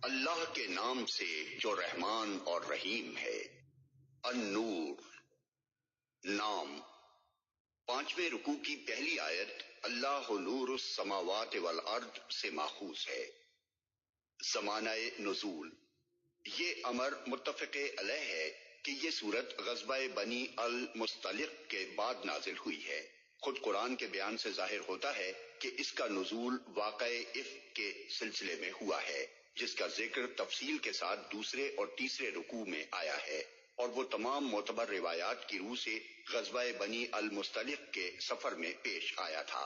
اللہ کے نام سے جو رحمان اور رحیم ہے۔ النور، نام۔ 5ویں رکوع کی پہلی آیت اللہ نور السماوات والارض سے ماخوذ ہے۔ زمانہ نزول، یہ امر متفق علیہ ہے کہ یہ سورت غزوہ بنی المصطلق کے بعد نازل ہوئی ہے۔ خود قرآن کے بیان سے ظاہر ہوتا ہے کہ اس کا نزول واقع افک کے سلسلے میں ہوا ہے، جس کا ذکر تفصیل کے ساتھ دوسرے اور تیسرے رکوع میں آیا ہے، اور وہ تمام معتبر روایات کی روح سے غزوہ بنی المصطلق کے سفر میں پیش آیا تھا۔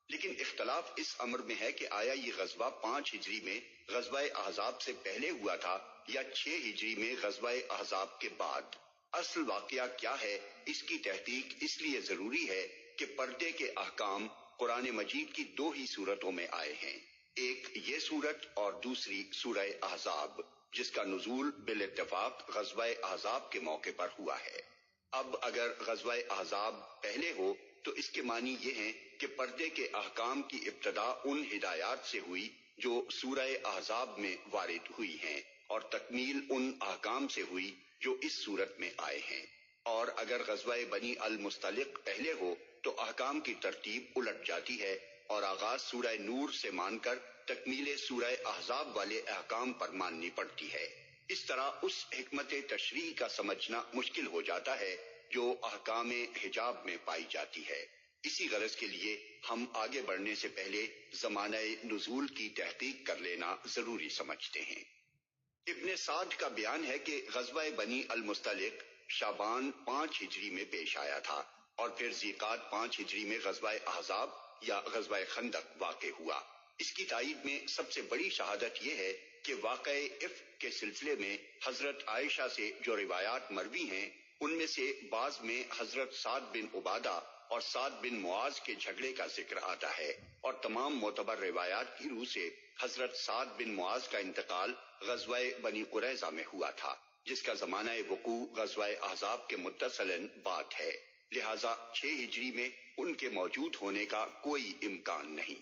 لیکن اختلاف اس امر میں ہے کہ آیا یہ غزوہ 5 ہجری میں غزوہ احزاب سے پہلے ہوا تھا یا 6 ہجری میں غزوہ احزاب کے بعد۔ اصل واقعہ کیا ہے، اس کی تحقیق اس لیے ضروری ہے کہ پردے کے احکام قرآن مجید کی 2 ہی صورتوں میں آئے ہیں، ایک یہ صورت اور دوسری سورہ احزاب، جس کا نزول بالاتفاق غزوہ احزاب کے موقع پر ہوا ہے۔ اب اگر غزوہ احزاب پہلے ہو تو اس کے معنی یہ ہیں کہ پردے کے احکام کی ابتدا ان ہدایات سے ہوئی جو سورہ احزاب میں وارد ہوئی ہیں، اور تکمیل ان احکام سے ہوئی جو اس صورت میں آئے ہیں۔ اور اگر غزوہ بنی المصطلق پہلے ہو تو احکام کی ترتیب الٹ جاتی ہے اور آغاز سورہ نور سے مان کر تکمیل سورہ احزاب والے احکام پر ماننی پڑتی ہے۔ اس طرح اس حکمت تشریع کا سمجھنا مشکل ہو جاتا ہے جو احکام حجاب میں پائی جاتی ہے۔ اسی غرض کے لیے ہم آگے بڑھنے سے پہلے زمانہ نزول کی تحقیق کر لینا ضروری سمجھتے ہیں۔ ابن سعد کا بیان ہے کہ غزوہ بنی المصطلق شعبان 5 ہجری میں پیش آیا تھا، اور پھر ذیقعد 5 ہجری میں غزوہ احزاب یا غزوہ خندق واقع ہوا۔ اس کی تائید میں سب سے بڑی شہادت یہ ہے کہ واقع افک کے سلسلے میں حضرت عائشہ سے جو روایات مروی ہیں، ان میں سے بعض میں حضرت سعد بن عبادہ اور سعد بن معاذ کے جھگڑے کا ذکر آتا ہے، اور تمام معتبر روایات کی روح سے حضرت سعد بن معاذ کا انتقال غزوہ بنی قریظہ میں ہوا تھا، جس کا زمانہ وقوع غزوہ احزاب کے متصلاً بعد ہے، لہذا 6 ہجری میں ان کے موجود ہونے کا کوئی امکان نہیں۔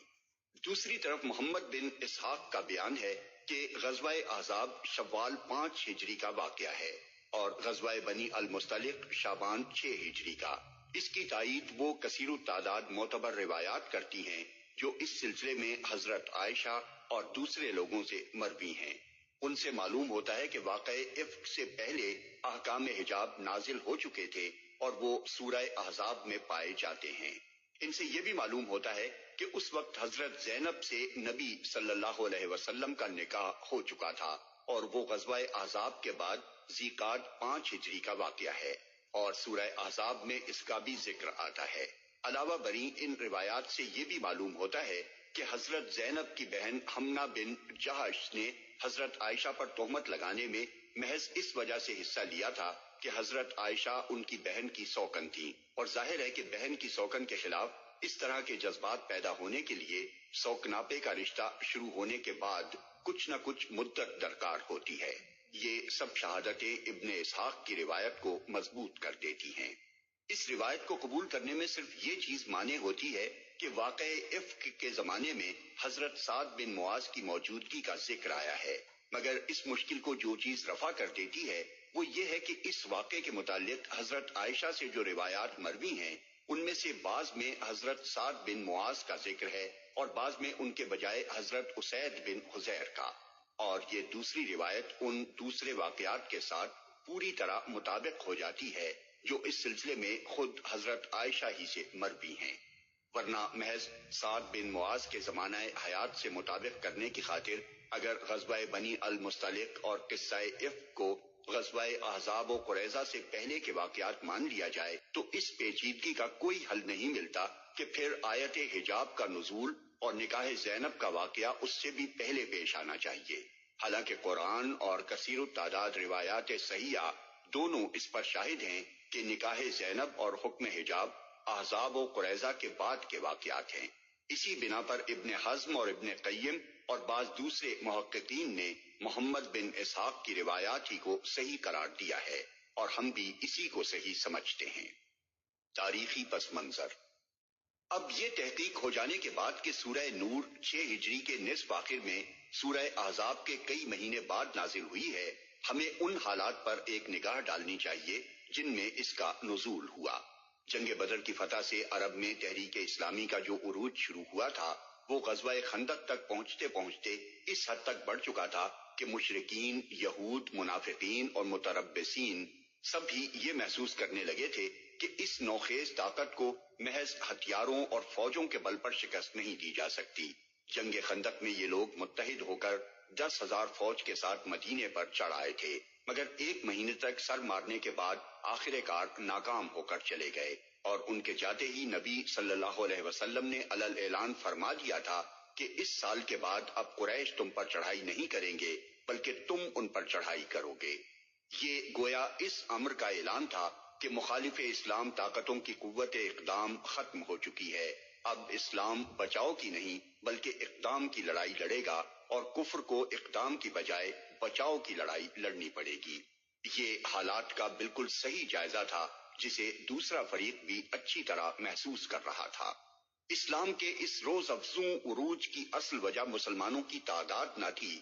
دوسری طرف محمد بن اسحاق کا بیان ہے کہ غزوہ احزاب شوال 5 ہجری کا واقعہ ہے اور غزوہ بنی المصطلق شعبان 6 ہجری کا۔ اس کی تائید وہ کثیر التعداد معتبر روایات کرتی ہیں جو اس سلسلے میں حضرت عائشہ اور دوسرے لوگوں سے مروی ہیں۔ ان سے معلوم ہوتا ہے کہ واقع افک سے پہلے احکام حجاب نازل ہو چکے تھے اور وہ سورہ احزاب میں پائے جاتے ہیں۔ ان سے یہ بھی معلوم ہوتا ہے کہ اس وقت حضرت زینب سے نبی صلی اللہ علیہ وسلم کا نکاح ہو چکا تھا، اور وہ غزوہ احزاب کے بعد ذیقعد 5 ہجری کا واقعہ ہے، اور سورہ احزاب میں اس کا بھی ذکر آتا ہے۔ علاوہ بری ان روایات سے یہ بھی معلوم ہوتا ہے کہ حضرت زینب کی بہن حمنہ بن جہش نے حضرت عائشہ پر تہمت لگانے میں محض اس وجہ سے حصہ لیا تھا کہ حضرت عائشہ ان کی بہن کی سوکن تھی، اور ظاہر ہے کہ بہن کی سوکن کے خلاف اس طرح کے جذبات پیدا ہونے کے لیے سوکناپے کا رشتہ شروع ہونے کے بعد کچھ نہ کچھ مدت درکار ہوتی ہے۔ یہ سب شہادتیں ابن اسحاق کی روایت کو مضبوط کر دیتی ہیں۔ اس روایت کو قبول کرنے میں صرف یہ چیز مانے ہوتی ہے کہ واقع افک کے زمانے میں حضرت سعد بن معاذ کی موجودگی کا ذکر آیا ہے، مگر اس مشکل کو جو چیز رفع کر دیتی ہے وہ یہ ہے کہ اس واقعے کے متعلق حضرت عائشہ سے جو روایات مروی ہیں، ان میں سے بعض میں حضرت سعد بن معاذ کا ذکر ہے اور بعض میں ان کے بجائے حضرت اسید بن حضیر کا، اور یہ دوسری روایت ان دوسرے واقعات کے ساتھ پوری طرح مطابق ہو جاتی ہے جو اس سلسلے میں خود حضرت عائشہ ہی سے مروی ہیں، ورنہ محض سعد بن معاذ کے زمانہ حیات سے مطابق کرنے کی خاطر اگر غزوہ بنی المصطلق اور قصہ افک کو غزوہ احزاب و قریظہ سے پہلے کے واقعات مان لیا جائے تو اس پیچیدگی کا کوئی حل نہیں ملتا کہ پھر آیت حجاب کا نزول اور نکاح زینب کا واقعہ اس سے بھی پہلے پیش آنا چاہیے، حالانکہ قرآن اور کثیر التعداد روایات صحیحہ دونوں اس پر شاہد ہیں کہ نکاح زینب اور حکم حجاب احزاب و قریظہ کے بعد کے واقعات ہیں۔ اسی بنا پر ابن حزم اور ابن قیم اور بعض دوسرے محققین نے محمد بن اسحاق کی روایات ہی کو صحیح قرار دیا ہے، اور ہم بھی اسی کو صحیح سمجھتے ہیں۔ تاریخی پس منظر۔ اب یہ تحقیق ہو جانے کے بعد کہ سورہ نور 6 ہجری کے نصف آخر میں سورہ احزاب کے کئی مہینے بعد نازل ہوئی ہے، ہمیں ان حالات پر ایک نگاہ ڈالنی چاہیے جن میں اس کا نزول ہوا۔ جنگ بدر کی فتح سے عرب میں تحریک اسلامی کا جو عروج شروع ہوا تھا وہ غزوہ خندق تک پہنچتے پہنچتے اس حد تک بڑھ چکا تھا کہ مشرکین، یہود، منافقین اور متربصین سب بھی یہ محسوس کرنے لگے تھے کہ اس نوخیز طاقت کو محض ہتھیاروں اور فوجوں کے بل پر شکست نہیں دی جا سکتی۔ جنگ خندق میں یہ لوگ متحد ہو کر 10,000 فوج کے ساتھ مدینے پر چڑھ آئے تھے، مگر 1 مہینے تک سر مارنے کے بعد آخر کار ناکام ہو کر چلے گئے، اور ان کے جاتے ہی نبی صلی اللہ علیہ وسلم نے علل اعلان فرما دیا تھا کہ اس سال کے بعد اب قریش تم پر چڑھائی نہیں کریں گے بلکہ تم ان پر چڑھائی کرو گے۔ یہ گویا اس امر کا اعلان تھا کہ مخالف اسلام طاقتوں کی قوت اقدام ختم ہو چکی ہے، اب اسلام بچاؤ کی نہیں بلکہ اقدام کی لڑائی لڑے گا، اور کفر کو اقدام کی بجائے بچاؤ کی لڑائی لڑنی پڑے گی۔ یہ حالات کا بالکل صحیح جائزہ تھا جسے دوسرا فریق بھی اچھی طرح محسوس کر رہا تھا۔ اسلام کے اس روز افزوں عروج کی اصل وجہ مسلمانوں کی تعداد نہ تھی،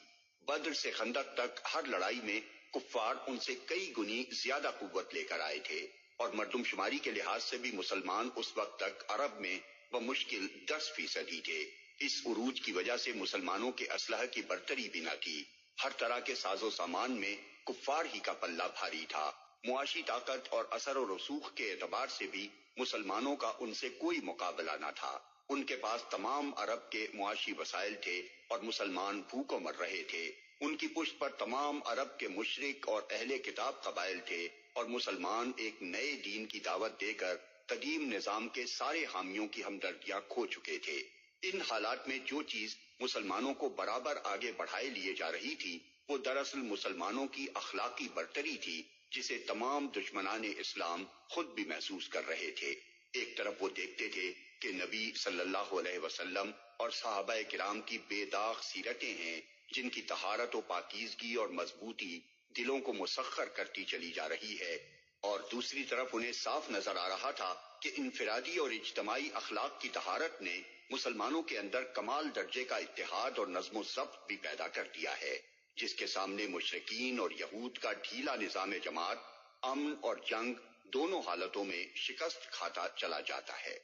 بدر سے خندق تک ہر لڑائی میں کفار ان سے کئی گنی زیادہ قوت لے کر آئے تھے، اور مردم شماری کے لحاظ سے بھی مسلمان اس وقت تک عرب میں بمشکل 10% ہی تھے۔ اس عروج کی وجہ سے مسلمانوں کے اسلحہ کی برتری بھی نہ تھی، ہر طرح کے ساز و سامان میں کفار ہی کا پلہ بھاری تھا، معاشی طاقت اور اثر و رسوخ کے اعتبار سے بھی مسلمانوں کا ان سے کوئی مقابلہ نہ تھا۔ ان کے پاس تمام عرب کے معاشی وسائل تھے اور مسلمان بھوکوں مر رہے تھے، ان کی پشت پر تمام عرب کے مشرک اور اہل کتاب قبائل تھے، اور مسلمان ایک نئے دین کی دعوت دے کر قدیم نظام کے سارے حامیوں کی ہمدردیاں کھو چکے تھے۔ ان حالات میں جو چیز مسلمانوں کو برابر آگے بڑھائے لیے جا رہی تھی وہ دراصل مسلمانوں کی اخلاقی برتری تھی، جسے تمام دشمنان اسلام خود بھی محسوس کر رہے تھے۔ ایک طرف وہ دیکھتے تھے کہ نبی صلی اللہ علیہ وسلم اور صحابہ کرام کی بے داغ سیرتیں ہیں جن کی طہارت و پاکیزگی اور مضبوطی دلوں کو مسخر کرتی چلی جا رہی ہے، اور دوسری طرف انہیں صاف نظر آ رہا تھا کہ انفرادی اور اجتماعی اخلاق کی طہارت نے مسلمانوں کے اندر کمال درجے کا اتحاد اور نظم و ضبط بھی پیدا کر دیا ہے، جس کے سامنے مشرکین اور یہود کا ڈھیلا نظام جماعت امن اور جنگ دونوں حالتوں میں شکست کھاتا چلا جاتا ہے۔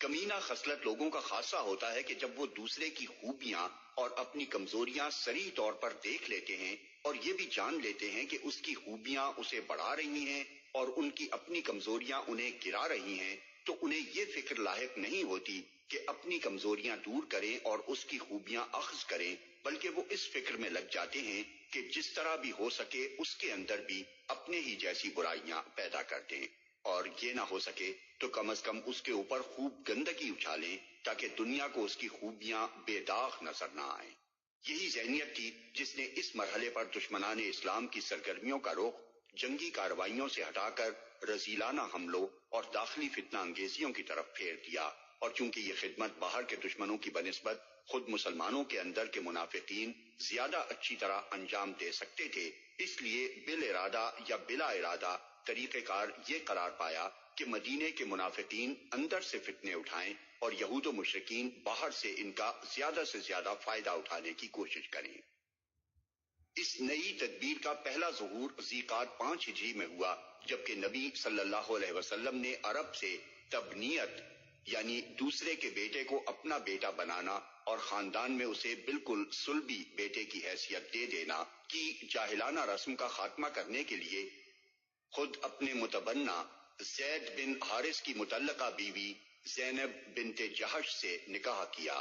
کمینہ خصلت لوگوں کا خاصہ ہوتا ہے کہ جب وہ دوسرے کی خوبیاں اور اپنی کمزوریاں صریح طور پر دیکھ لیتے ہیں اور یہ بھی جان لیتے ہیں کہ اس کی خوبیاں اسے بڑھا رہی ہیں اور ان کی اپنی کمزوریاں انہیں گرا رہی ہیں، تو انہیں یہ فکر لاحق نہیں ہوتی کہ اپنی کمزوریاں دور کریں اور اس کی خوبیاں اخذ کریں، بلکہ وہ اس فکر میں لگ جاتے ہیں کہ جس طرح بھی ہو سکے اس کے اندر بھی اپنے ہی جیسی برائیاں پیدا کر دیں، اور یہ نہ ہو سکے تو کم از کم اس کے اوپر خوب گندگی اچھالیں تاکہ دنیا کو اس کی خوبیاں بے داغ نظر نہ آئیں۔ یہی ذہنیت تھی جس نے اس مرحلے پر دشمنان اسلام کی سرگرمیوں کا رخ جنگی کارروائیوں سے ہٹا کر رذیلانہ حملوں اور داخلی فتنہ انگیزیوں کی طرف پھیر دیا، اور چونکہ یہ خدمت باہر کے دشمنوں کی بنسبت خود مسلمانوں کے اندر کے منافقین زیادہ اچھی طرح انجام دے سکتے تھے، اس لیے بالارادہ یا بلا ارادہ طریقہ کار یہ قرار پایا کہ مدینے کے منافقین اندر سے فتنے اٹھائیں اور یہود و مشرکین باہر سے ان کا زیادہ سے زیادہ فائدہ اٹھانے کی کوشش کریں۔ اس نئی تدبیر کا پہلا ظہور ذیقعدہ 5 ہجری میں ہوا، جبکہ نبی صلی اللہ علیہ وسلم نے عرب سے تبنیت یعنی دوسرے کے بیٹے کو اپنا بیٹا بنانا اور خاندان میں اسے بالکل صلبی بیٹے کی حیثیت دے دینا کی جاہلانہ رسم کا خاتمہ کرنے کے لیے خود اپنے متبنہ زید بن حارث کی مطلقہ بیوی زینب بنت جہش سے نکاح کیا۔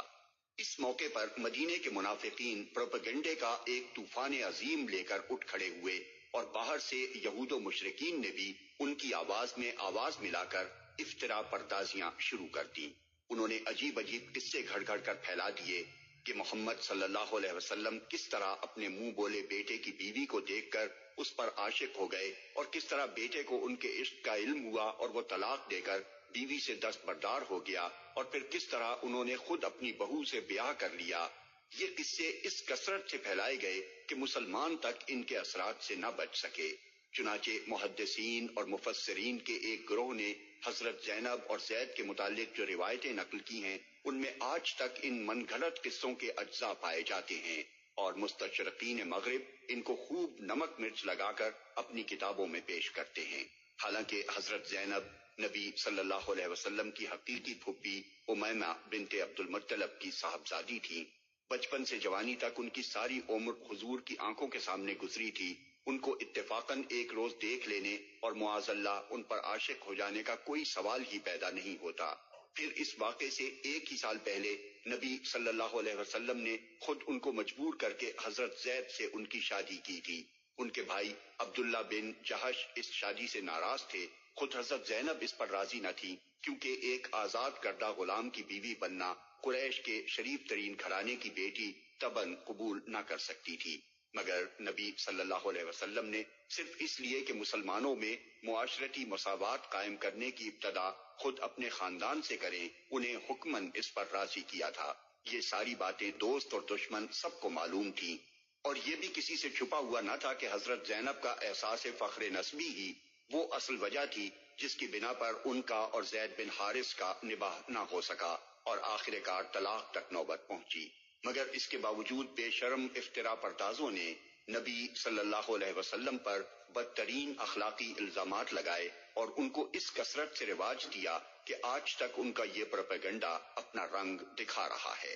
اس موقع پر مدینے کے منافقین پروپیگنڈے کا ایک طوفان عظیم لے کر اٹھ کھڑے ہوئے، اور باہر سے یہود و مشرکین نے بھی ان کی آواز میں آواز ملا کر افترا پردازیاں شروع کر دیں۔ انہوں نے عجیب عجیب قصے گھڑ گھڑ کر پھیلا دیے کہ محمد صلی اللہ علیہ وسلم کس طرح اپنے منہ بولے بیٹے کی بیوی کو دیکھ کر اس پر عاشق ہو گئے، اور کس طرح بیٹے کو ان کے عشق کا علم ہوا اور وہ طلاق دے کر بیوی سے دستبردار ہو گیا، اور پھر کس طرح انہوں نے خود اپنی بہو سے بیاہ کر لیا۔ یہ قصے اس کثرت سے پھیلائے گئے کہ مسلمان تک ان کے اثرات سے نہ بچ سکے۔ چنانچہ محدثین اور مفسرین کے ایک گروہ نے حضرت زینب اور زید کے متعلق جو روایتیں نقل کی ہیں ان میں آج تک ان من گھڑت قصوں کے اجزاء پائے جاتے ہیں، اور مستشرقین مغرب ان کو خوب نمک مرچ لگا کر اپنی کتابوں میں پیش کرتے ہیں۔ حالانکہ حضرت زینب نبی صلی اللہ علیہ وسلم کی حقیقی پھوپھی امیمہ بنت عبد المطلب کی صاحبزادی تھی۔ بچپن سے جوانی تک ان کی ساری عمر حضور کی آنکھوں کے سامنے گزری تھی۔ ان کو اتفاقاً ایک روز دیکھ لینے اور معاذ اللہ ان پر عاشق ہو جانے کا کوئی سوال ہی پیدا نہیں ہوتا۔ پھر اس واقعے سے ایک ہی سال پہلے نبی صلی اللہ علیہ وسلم نے خود ان کو مجبور کر کے حضرت زید سے ان کی شادی کی تھی۔ ان کے بھائی عبداللہ بن جہش اس شادی سے ناراض تھے، خود حضرت زینب اس پر راضی نہ تھی، کیونکہ ایک آزاد کردہ غلام کی بیوی بننا قریش کے شریف ترین گھرانے کی بیٹی طبعاً قبول نہ کر سکتی تھی۔ مگر نبی صلی اللہ علیہ وسلم نے صرف اس لیے کہ مسلمانوں میں معاشرتی مساوات قائم کرنے کی ابتدا خود اپنے خاندان سے کریں، انہیں حکماً اس پر راضی کیا تھا۔ یہ ساری باتیں دوست اور دشمن سب کو معلوم تھیں، اور یہ بھی کسی سے چھپا ہوا نہ تھا کہ حضرت زینب کا احساس فخر نسبی ہی وہ اصل وجہ تھی جس کی بنا پر ان کا اور زید بن حارث کا نباہ نہ ہو سکا اور آخر کار طلاق تک نوبت پہنچی۔ مگر اس کے باوجود بے شرم افترا پردازوں نے نبی صلی اللہ علیہ وسلم پر بدترین اخلاقی الزامات لگائے اور ان کو اس کثرت سے رواج دیا کہ آج تک ان کا یہ پروپیگنڈا اپنا رنگ دکھا رہا ہے۔